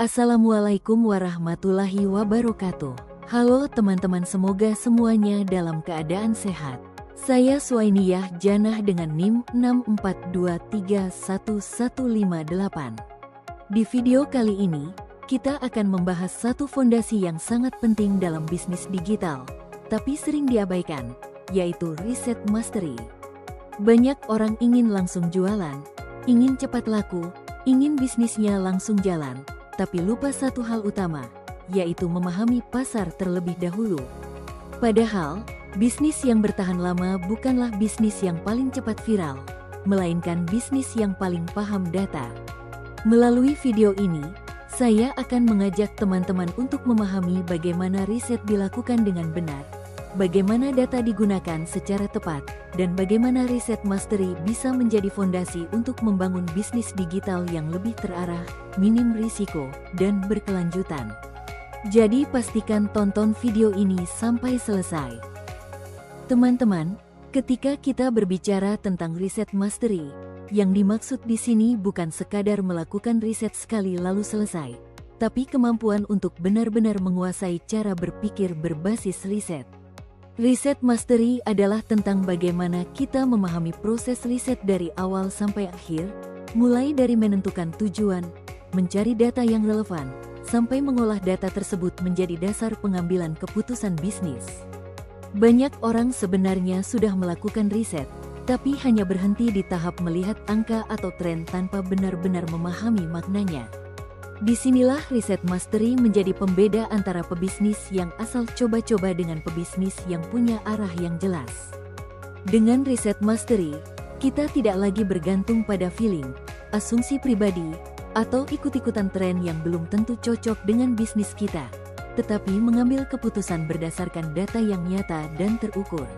Assalamualaikum warahmatullahi wabarakatuh. Halo teman-teman, semoga semuanya dalam keadaan sehat. Saya Suainiyah Janah dengan NIM 642311158. Di video kali ini, kita akan membahas satu fondasi yang sangat penting dalam bisnis digital, tapi sering diabaikan, yaitu riset mastery. Banyak orang ingin langsung jualan, ingin cepat laku, ingin bisnisnya langsung jalan, tapi lupa satu hal utama, yaitu memahami pasar terlebih dahulu. Padahal, bisnis yang bertahan lama bukanlah bisnis yang paling cepat viral, melainkan bisnis yang paling paham data. Melalui video ini, saya akan mengajak teman-teman untuk memahami bagaimana riset dilakukan dengan benar, bagaimana data digunakan secara tepat, dan bagaimana riset mastery bisa menjadi fondasi untuk membangun bisnis digital yang lebih terarah, minim risiko, dan berkelanjutan. Jadi pastikan tonton video ini sampai selesai. Teman-teman, ketika kita berbicara tentang riset mastery, yang dimaksud di sini bukan sekadar melakukan riset sekali lalu selesai, tapi kemampuan untuk benar-benar menguasai cara berpikir berbasis riset. Riset mastery adalah tentang bagaimana kita memahami proses riset dari awal sampai akhir, mulai dari menentukan tujuan, mencari data yang relevan, sampai mengolah data tersebut menjadi dasar pengambilan keputusan bisnis. Banyak orang sebenarnya sudah melakukan riset, tapi hanya berhenti di tahap melihat angka atau tren tanpa benar-benar memahami maknanya. Disinilah riset mastery menjadi pembeda antara pebisnis yang asal coba-coba dengan pebisnis yang punya arah yang jelas. Dengan riset mastery, kita tidak lagi bergantung pada feeling, asumsi pribadi, atau ikut-ikutan tren yang belum tentu cocok dengan bisnis kita, tetapi mengambil keputusan berdasarkan data yang nyata dan terukur.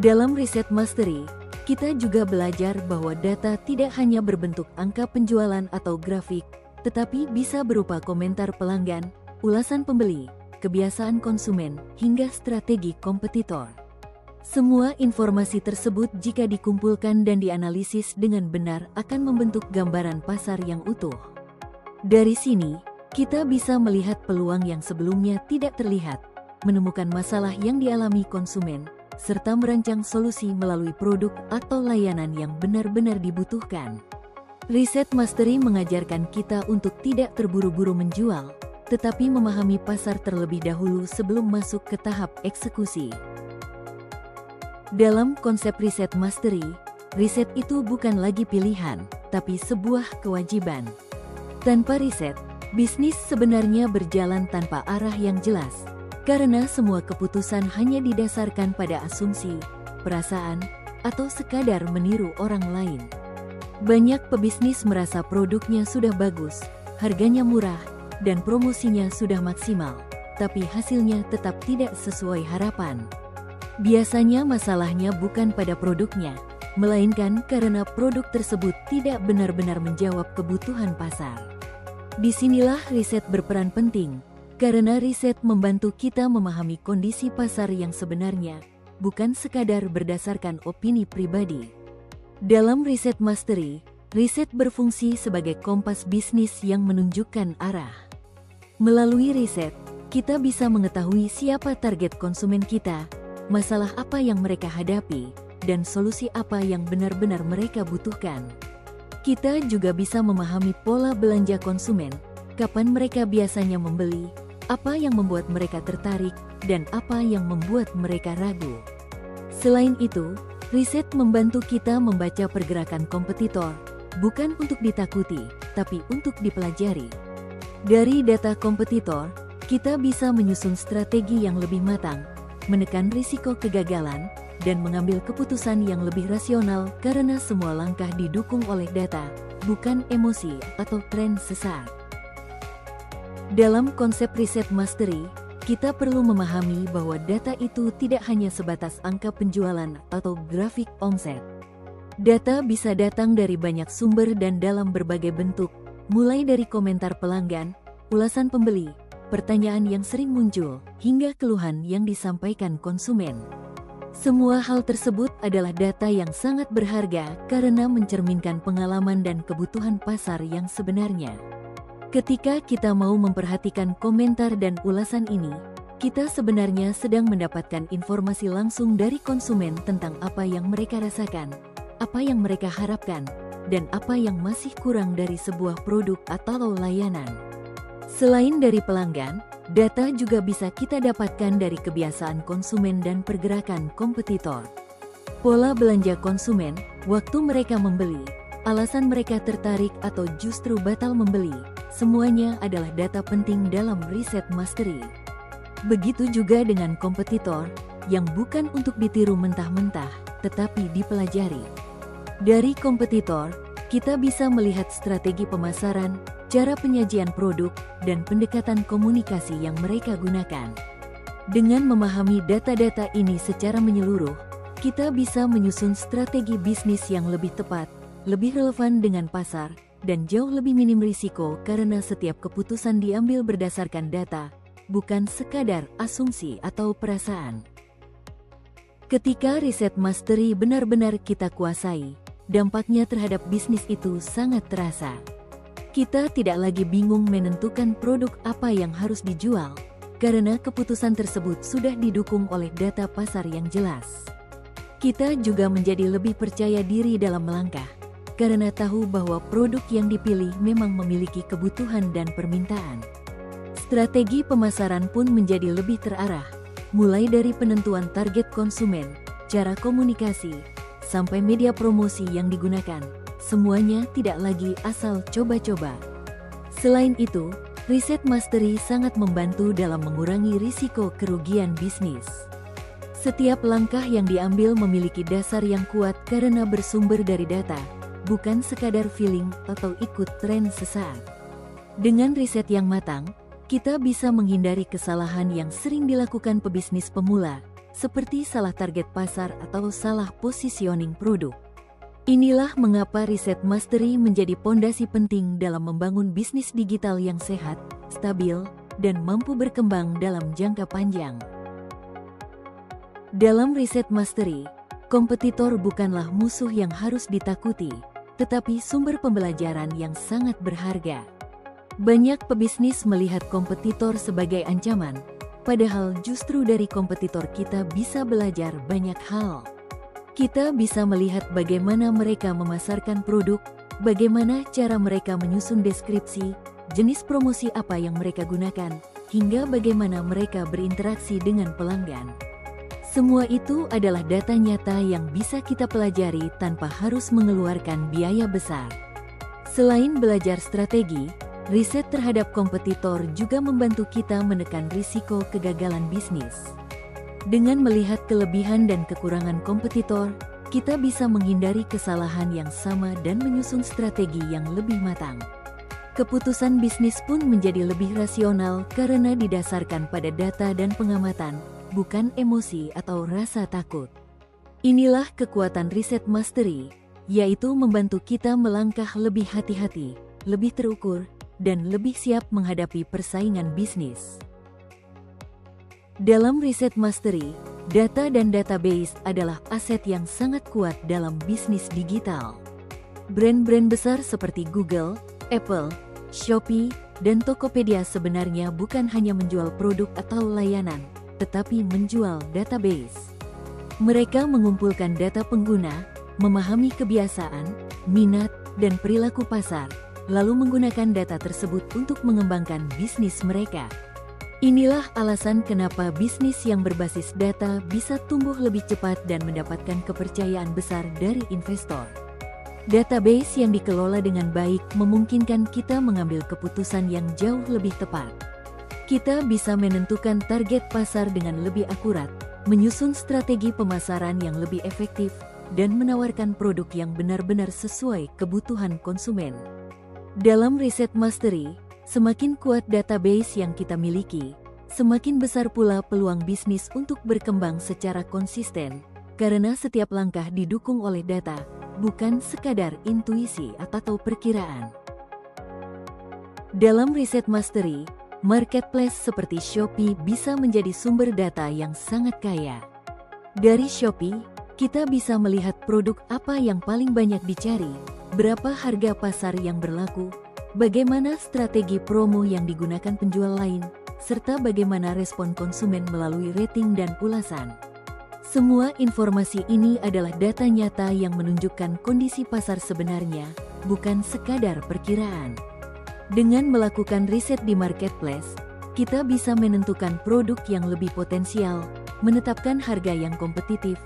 Dalam riset mastery, kita juga belajar bahwa data tidak hanya berbentuk angka penjualan atau grafik, tetapi bisa berupa komentar pelanggan, ulasan pembeli, kebiasaan konsumen, hingga strategi kompetitor. Semua informasi tersebut jika dikumpulkan dan dianalisis dengan benar akan membentuk gambaran pasar yang utuh. Dari sini, kita bisa melihat peluang yang sebelumnya tidak terlihat, menemukan masalah yang dialami konsumen, serta merancang solusi melalui produk atau layanan yang benar-benar dibutuhkan. Riset mastery mengajarkan kita untuk tidak terburu-buru menjual, tetapi memahami pasar terlebih dahulu sebelum masuk ke tahap eksekusi. Dalam konsep riset mastery, riset itu bukan lagi pilihan, tapi sebuah kewajiban. Tanpa riset, bisnis sebenarnya berjalan tanpa arah yang jelas, karena semua keputusan hanya didasarkan pada asumsi, perasaan, atau sekadar meniru orang lain. Banyak pebisnis merasa produknya sudah bagus, harganya murah, dan promosinya sudah maksimal, tapi hasilnya tetap tidak sesuai harapan. Biasanya masalahnya bukan pada produknya, melainkan karena produk tersebut tidak benar-benar menjawab kebutuhan pasar. Disinilah riset berperan penting, karena riset membantu kita memahami kondisi pasar yang sebenarnya, bukan sekadar berdasarkan opini pribadi. Dalam riset mastery, riset berfungsi sebagai kompas bisnis yang menunjukkan arah. Melalui riset, kita bisa mengetahui siapa target konsumen kita, masalah apa yang mereka hadapi, dan solusi apa yang benar-benar mereka butuhkan. Kita juga bisa memahami pola belanja konsumen, kapan mereka biasanya membeli, apa yang membuat mereka tertarik, dan apa yang membuat mereka ragu. Selain itu, riset membantu kita membaca pergerakan kompetitor, bukan untuk ditakuti, tapi untuk dipelajari. Dari data kompetitor, kita bisa menyusun strategi yang lebih matang, menekan risiko kegagalan, dan mengambil keputusan yang lebih rasional karena semua langkah didukung oleh data, bukan emosi atau tren sesaat. Dalam konsep riset mastery, kita perlu memahami bahwa data itu tidak hanya sebatas angka penjualan atau grafik omset. Data bisa datang dari banyak sumber dan dalam berbagai bentuk, mulai dari komentar pelanggan, ulasan pembeli, pertanyaan yang sering muncul, hingga keluhan yang disampaikan konsumen. Semua hal tersebut adalah data yang sangat berharga karena mencerminkan pengalaman dan kebutuhan pasar yang sebenarnya. Ketika kita mau memperhatikan komentar dan ulasan ini, kita sebenarnya sedang mendapatkan informasi langsung dari konsumen tentang apa yang mereka rasakan, apa yang mereka harapkan, dan apa yang masih kurang dari sebuah produk atau layanan. Selain dari pelanggan, data juga bisa kita dapatkan dari kebiasaan konsumen dan pergerakan kompetitor. Pola belanja konsumen, waktu mereka membeli, alasan mereka tertarik atau justru batal membeli, semuanya adalah data penting dalam riset mastery. Begitu juga dengan kompetitor, yang bukan untuk ditiru mentah-mentah, tetapi dipelajari. Dari kompetitor, kita bisa melihat strategi pemasaran, cara penyajian produk, dan pendekatan komunikasi yang mereka gunakan. Dengan memahami data-data ini secara menyeluruh, kita bisa menyusun strategi bisnis yang lebih tepat, lebih relevan dengan pasar, dan jauh lebih minim risiko karena setiap keputusan diambil berdasarkan data, bukan sekadar asumsi atau perasaan. Ketika riset mastery benar-benar kita kuasai, dampaknya terhadap bisnis itu sangat terasa. Kita tidak lagi bingung menentukan produk apa yang harus dijual, karena keputusan tersebut sudah didukung oleh data pasar yang jelas. Kita juga menjadi lebih percaya diri dalam melangkah, karena tahu bahwa produk yang dipilih memang memiliki kebutuhan dan permintaan. Strategi pemasaran pun menjadi lebih terarah, mulai dari penentuan target konsumen, cara komunikasi, sampai media promosi yang digunakan. Semuanya tidak lagi asal coba-coba. Selain itu, riset mastery sangat membantu dalam mengurangi risiko kerugian bisnis. Setiap langkah yang diambil memiliki dasar yang kuat karena bersumber dari data, bukan sekadar feeling atau ikut tren sesaat. Dengan riset yang matang, kita bisa menghindari kesalahan yang sering dilakukan pebisnis pemula, seperti salah target pasar atau salah positioning produk. Inilah mengapa riset mastery menjadi pondasi penting dalam membangun bisnis digital yang sehat, stabil, dan mampu berkembang dalam jangka panjang. Dalam riset mastery, kompetitor bukanlah musuh yang harus ditakuti, tetapi sumber pembelajaran yang sangat berharga. Banyak pebisnis melihat kompetitor sebagai ancaman, padahal justru dari kompetitor kita bisa belajar banyak hal. Kita bisa melihat bagaimana mereka memasarkan produk, bagaimana cara mereka menyusun deskripsi, jenis promosi apa yang mereka gunakan, hingga bagaimana mereka berinteraksi dengan pelanggan. Semua itu adalah data nyata yang bisa kita pelajari tanpa harus mengeluarkan biaya besar. Selain belajar strategi, riset terhadap kompetitor juga membantu kita menekan risiko kegagalan bisnis. Dengan melihat kelebihan dan kekurangan kompetitor, kita bisa menghindari kesalahan yang sama dan menyusun strategi yang lebih matang. Keputusan bisnis pun menjadi lebih rasional karena didasarkan pada data dan pengamatan, bukan emosi atau rasa takut. Inilah kekuatan riset mastery, yaitu membantu kita melangkah lebih hati-hati, lebih terukur, dan lebih siap menghadapi persaingan bisnis. Dalam riset mastery, data dan database adalah aset yang sangat kuat dalam bisnis digital. Brand-brand besar seperti Google, Apple, Shopee, dan Tokopedia sebenarnya bukan hanya menjual produk atau layanan, tetapi menjual database. Mereka mengumpulkan data pengguna, memahami kebiasaan, minat, dan perilaku pasar, lalu menggunakan data tersebut untuk mengembangkan bisnis mereka. Inilah alasan kenapa bisnis yang berbasis data bisa tumbuh lebih cepat dan mendapatkan kepercayaan besar dari investor. Database yang dikelola dengan baik memungkinkan kita mengambil keputusan yang jauh lebih tepat. Kita bisa menentukan target pasar dengan lebih akurat, menyusun strategi pemasaran yang lebih efektif, dan menawarkan produk yang benar-benar sesuai kebutuhan konsumen. Dalam riset mastery, semakin kuat database yang kita miliki, semakin besar pula peluang bisnis untuk berkembang secara konsisten, karena setiap langkah didukung oleh data, bukan sekadar intuisi atau perkiraan. Dalam riset mastery, marketplace seperti Shopee bisa menjadi sumber data yang sangat kaya. Dari Shopee, kita bisa melihat produk apa yang paling banyak dicari, berapa harga pasar yang berlaku, bagaimana strategi promo yang digunakan penjual lain, serta bagaimana respon konsumen melalui rating dan ulasan. Semua informasi ini adalah data nyata yang menunjukkan kondisi pasar sebenarnya, bukan sekadar perkiraan. Dengan melakukan riset di marketplace, kita bisa menentukan produk yang lebih potensial, menetapkan harga yang kompetitif,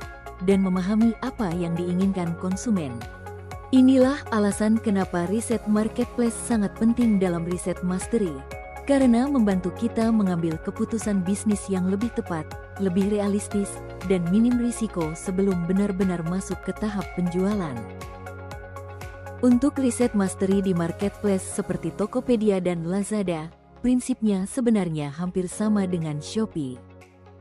dan memahami apa yang diinginkan konsumen. Inilah alasan kenapa riset marketplace sangat penting dalam riset mastery, karena membantu kita mengambil keputusan bisnis yang lebih tepat, lebih realistis, dan minim risiko sebelum benar-benar masuk ke tahap penjualan. Untuk riset mastery di marketplace seperti Tokopedia dan Lazada, prinsipnya sebenarnya hampir sama dengan Shopee.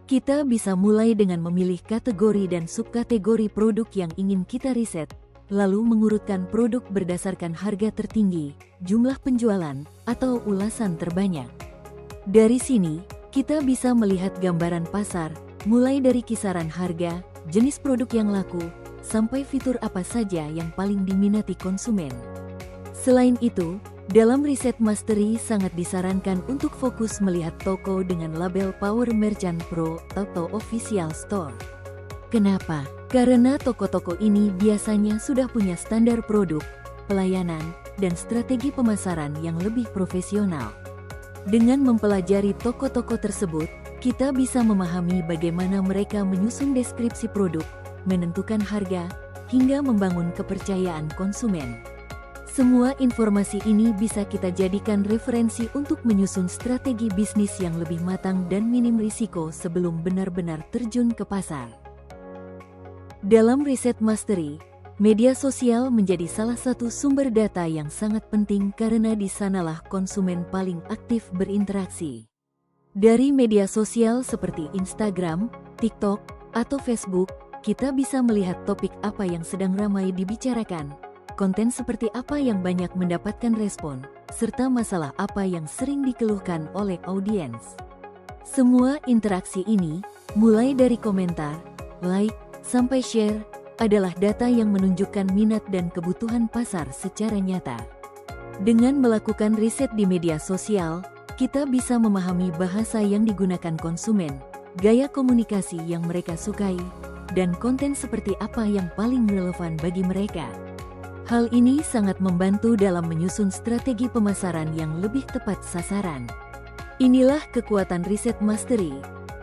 Kita bisa mulai dengan memilih kategori dan subkategori produk yang ingin kita riset, lalu mengurutkan produk berdasarkan harga tertinggi, jumlah penjualan, atau ulasan terbanyak. Dari sini, kita bisa melihat gambaran pasar, mulai dari kisaran harga, jenis produk yang laku, sampai fitur apa saja yang paling diminati konsumen. Selain itu, dalam riset mastery sangat disarankan untuk fokus melihat toko dengan label Power Merchant Pro atau Official Store. Kenapa? Karena toko-toko ini biasanya sudah punya standar produk, pelayanan, dan strategi pemasaran yang lebih profesional. Dengan mempelajari toko-toko tersebut, kita bisa memahami bagaimana mereka menyusun deskripsi produk, menentukan harga, hingga membangun kepercayaan konsumen. Semua informasi ini bisa kita jadikan referensi untuk menyusun strategi bisnis yang lebih matang dan minim risiko sebelum benar-benar terjun ke pasar. Dalam riset mastery, media sosial menjadi salah satu sumber data yang sangat penting karena di sanalah konsumen paling aktif berinteraksi. Dari media sosial seperti Instagram, TikTok, atau Facebook, kita bisa melihat topik apa yang sedang ramai dibicarakan, konten seperti apa yang banyak mendapatkan respon, serta masalah apa yang sering dikeluhkan oleh audiens. Semua interaksi ini, mulai dari komentar, like, sampai share, adalah data yang menunjukkan minat dan kebutuhan pasar secara nyata. Dengan melakukan riset di media sosial, kita bisa memahami bahasa yang digunakan konsumen, gaya komunikasi yang mereka sukai, dan konten seperti apa yang paling relevan bagi mereka. Hal ini sangat membantu dalam menyusun strategi pemasaran yang lebih tepat sasaran. Inilah kekuatan riset mastery,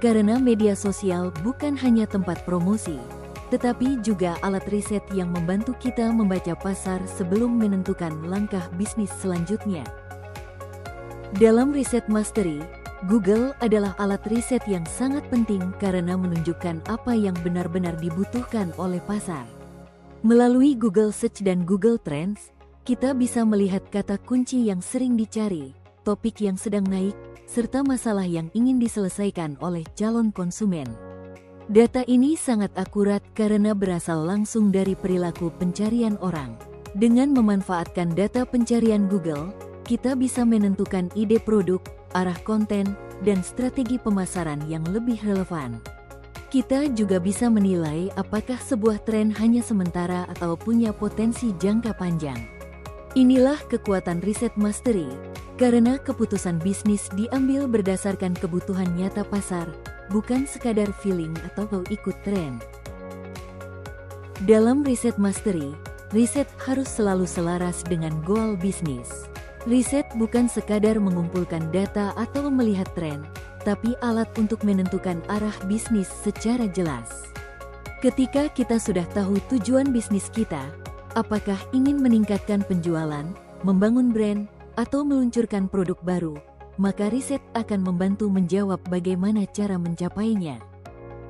karena media sosial bukan hanya tempat promosi, tetapi juga alat riset yang membantu kita membaca pasar sebelum menentukan langkah bisnis selanjutnya. Dalam riset mastery, Google adalah alat riset yang sangat penting karena menunjukkan apa yang benar-benar dibutuhkan oleh pasar. Melalui Google Search dan Google Trends, kita bisa melihat kata kunci yang sering dicari, topik yang sedang naik, serta masalah yang ingin diselesaikan oleh calon konsumen. Data ini sangat akurat karena berasal langsung dari perilaku pencarian orang. Dengan memanfaatkan data pencarian Google, kita bisa menentukan ide produk, arah konten, dan strategi pemasaran yang lebih relevan. Kita juga bisa menilai apakah sebuah tren hanya sementara atau punya potensi jangka panjang. Inilah kekuatan riset mastery, karena keputusan bisnis diambil berdasarkan kebutuhan nyata pasar, bukan sekadar feeling atau ikut tren. Dalam riset mastery, riset harus selalu selaras dengan goal bisnis. Riset bukan sekadar mengumpulkan data atau melihat tren, tapi alat untuk menentukan arah bisnis secara jelas. Ketika kita sudah tahu tujuan bisnis kita, apakah ingin meningkatkan penjualan, membangun brand, atau meluncurkan produk baru, maka riset akan membantu menjawab bagaimana cara mencapainya.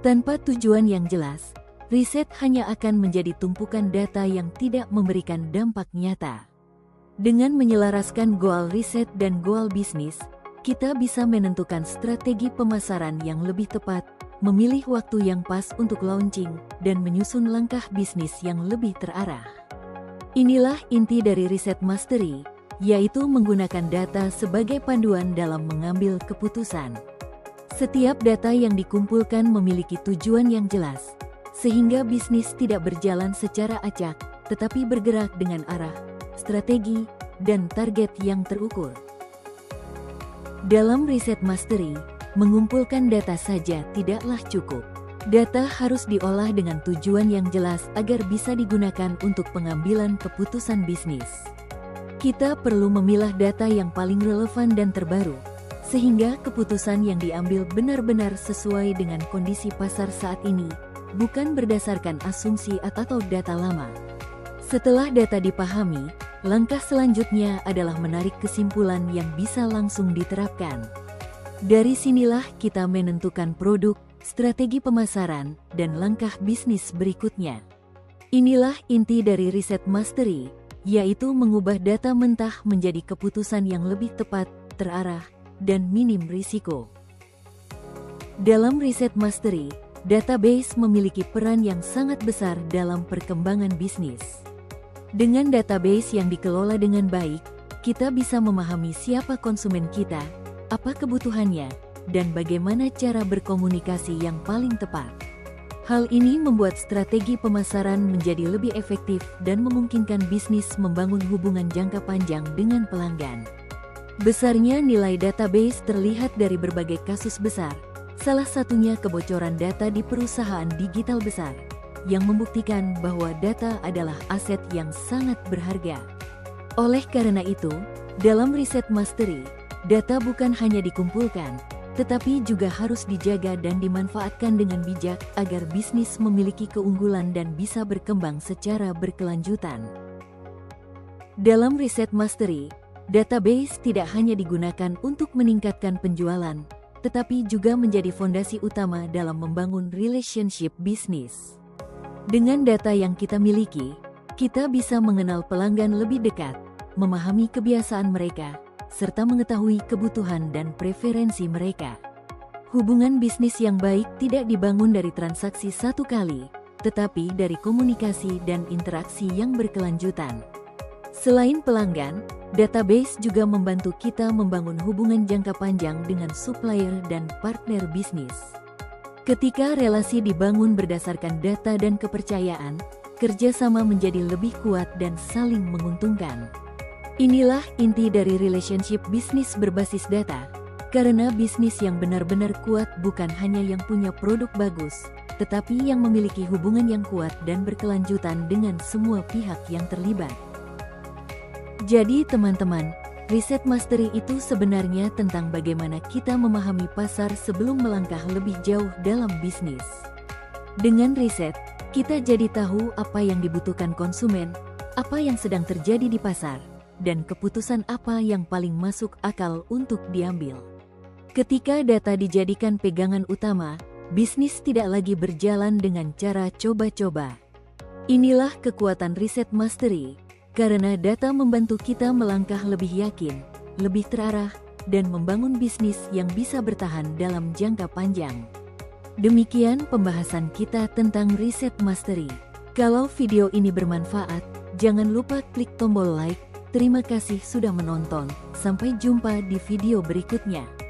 Tanpa tujuan yang jelas, riset hanya akan menjadi tumpukan data yang tidak memberikan dampak nyata. Dengan menyelaraskan goal riset dan goal bisnis, kita bisa menentukan strategi pemasaran yang lebih tepat, memilih waktu yang pas untuk launching, dan menyusun langkah bisnis yang lebih terarah. Inilah inti dari riset mastery, yaitu menggunakan data sebagai panduan dalam mengambil keputusan. Setiap data yang dikumpulkan memiliki tujuan yang jelas, sehingga bisnis tidak berjalan secara acak, tetapi bergerak dengan arah, strategi, dan target yang terukur. Dalam riset mastery, mengumpulkan data saja tidaklah cukup. Data harus diolah dengan tujuan yang jelas agar bisa digunakan untuk pengambilan keputusan bisnis. Kita perlu memilah data yang paling relevan dan terbaru, sehingga keputusan yang diambil benar-benar sesuai dengan kondisi pasar saat ini, bukan berdasarkan asumsi atau data lama. Setelah data dipahami, langkah selanjutnya adalah menarik kesimpulan yang bisa langsung diterapkan. Dari sinilah kita menentukan produk, strategi pemasaran, dan langkah bisnis berikutnya. Inilah inti dari riset mastery, yaitu mengubah data mentah menjadi keputusan yang lebih tepat, terarah, dan minim risiko. Dalam riset mastery, database memiliki peran yang sangat besar dalam perkembangan bisnis. Dengan database yang dikelola dengan baik, kita bisa memahami siapa konsumen kita, apa kebutuhannya, dan bagaimana cara berkomunikasi yang paling tepat. Hal ini membuat strategi pemasaran menjadi lebih efektif dan memungkinkan bisnis membangun hubungan jangka panjang dengan pelanggan. Besarnya nilai database terlihat dari berbagai kasus besar, salah satunya kebocoran data di perusahaan digital besar, yang membuktikan bahwa data adalah aset yang sangat berharga. Oleh karena itu, dalam riset mastery, data bukan hanya dikumpulkan, tetapi juga harus dijaga dan dimanfaatkan dengan bijak agar bisnis memiliki keunggulan dan bisa berkembang secara berkelanjutan. Dalam riset mastery, database tidak hanya digunakan untuk meningkatkan penjualan, tetapi juga menjadi fondasi utama dalam membangun relationship bisnis. Dengan data yang kita miliki, kita bisa mengenal pelanggan lebih dekat, memahami kebiasaan mereka, serta mengetahui kebutuhan dan preferensi mereka. Hubungan bisnis yang baik tidak dibangun dari transaksi satu kali, tetapi dari komunikasi dan interaksi yang berkelanjutan. Selain pelanggan, database juga membantu kita membangun hubungan jangka panjang dengan supplier dan partner bisnis. Ketika relasi dibangun berdasarkan data dan kepercayaan, kerjasama menjadi lebih kuat dan saling menguntungkan. Inilah inti dari relationship bisnis berbasis data, karena bisnis yang benar-benar kuat bukan hanya yang punya produk bagus, tetapi yang memiliki hubungan yang kuat dan berkelanjutan dengan semua pihak yang terlibat. Jadi teman-teman, riset mastery itu sebenarnya tentang bagaimana kita memahami pasar sebelum melangkah lebih jauh dalam bisnis. Dengan riset, kita jadi tahu apa yang dibutuhkan konsumen, apa yang sedang terjadi di pasar, dan keputusan apa yang paling masuk akal untuk diambil. Ketika data dijadikan pegangan utama, bisnis tidak lagi berjalan dengan cara coba-coba. Inilah kekuatan riset mastery, karena data membantu kita melangkah lebih yakin, lebih terarah, dan membangun bisnis yang bisa bertahan dalam jangka panjang. Demikian pembahasan kita tentang riset mastery. Kalau video ini bermanfaat, jangan lupa klik tombol like. Terima kasih sudah menonton, sampai jumpa di video berikutnya.